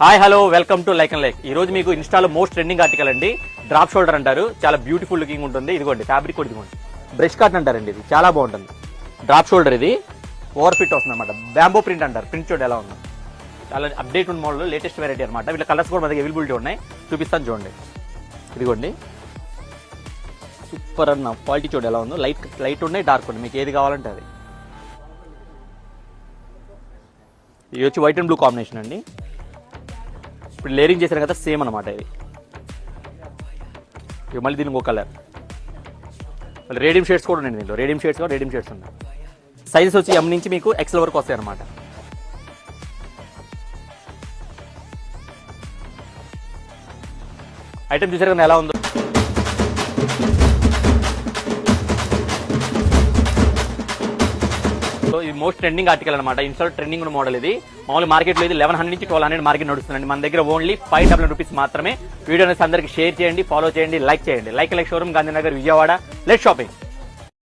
Hi hello welcome to like and like. ఈ రోజు మీకు ఇన్స్టాలో మోస్ట్ ట్రెండింగ్ ఆర్టికల్ అండి. డ్రాప్ షోల్డర్ అంటారు, చాలా బ్యూటిఫుల్ లుకింగ్ ఉంటుంది. ఇదిగోండి ఫ్యాబ్రిక్ కూడా ఇదిగోండి, బ్రష్ కాటన్ అంటారండి. ఇది చాలా బాగుంటుంది. డ్రాప్ షోల్డర్ ఇది ఓవర్ ఫిట్ వస్తుంది అనమాట. బ్యాంబో ప్రింట్ అంటారు. ప్రింట్ చూడండి ఎలా ఉంది, చాలా అప్డేట్ ఉన్న మోడల్, లేటెస్ట్ వెరైటీ అనమాట. వీళ్ళ కలర్స్ కూడా మన దగ్గర అవైలబిలిటీ ఉన్నాయి, చూపిస్తాను చూడండి. ఇదిగోండి సూపర్ అన్న క్వాలిటీ చూడండి ఎలా ఉందో. లైట్ ఉన్నాయి, డార్క్ ఉన్నాయి, మీకు ఏది కావాలంటే అది. ఇది వచ్చి వైట్ అండ్ బ్లూ కాంబినేషన్ అండి. ఇప్పుడు లేరింగ్ చేశారు కదా, సేమ్ అనమాట ఇది. ఇక మళ్ళీ దీనికి ఒక కలర్, మళ్ళీ రేడియం షేడ్స్ కూడా ఉన్నాయి దీంట్లో. రేడియం షేడ్స్ ఉన్నాయి. సైజెస్ వచ్చి ఎం నుంచి మీకు ఎక్స్ఎల్ వరకు వస్తాయి అనమాట. ఐటమ్ చూసారు కదా ఎలా ఉందో. సో ఇది మోస్ట్ ట్రెండింగ్ ఆర్టికల్ అనమాట. ఇన్స్టాల్ ట్రెండింగ్ ఉన్న మోడల్ ఇది. మామూలు మార్కెట్లో ఇది 1100 నుంచి 1200 మార్కెట్ నడుస్తుందండి. మన దగ్గర ఓన్లీ 500 రూపీస్ మాత్రమే. వీడియో అందరికి షేర్ చేయండి, ఫాలో చేయండి, లైక్ చేయండి. Like showroom, Gandhinagar, Vijayawada. Let shopping.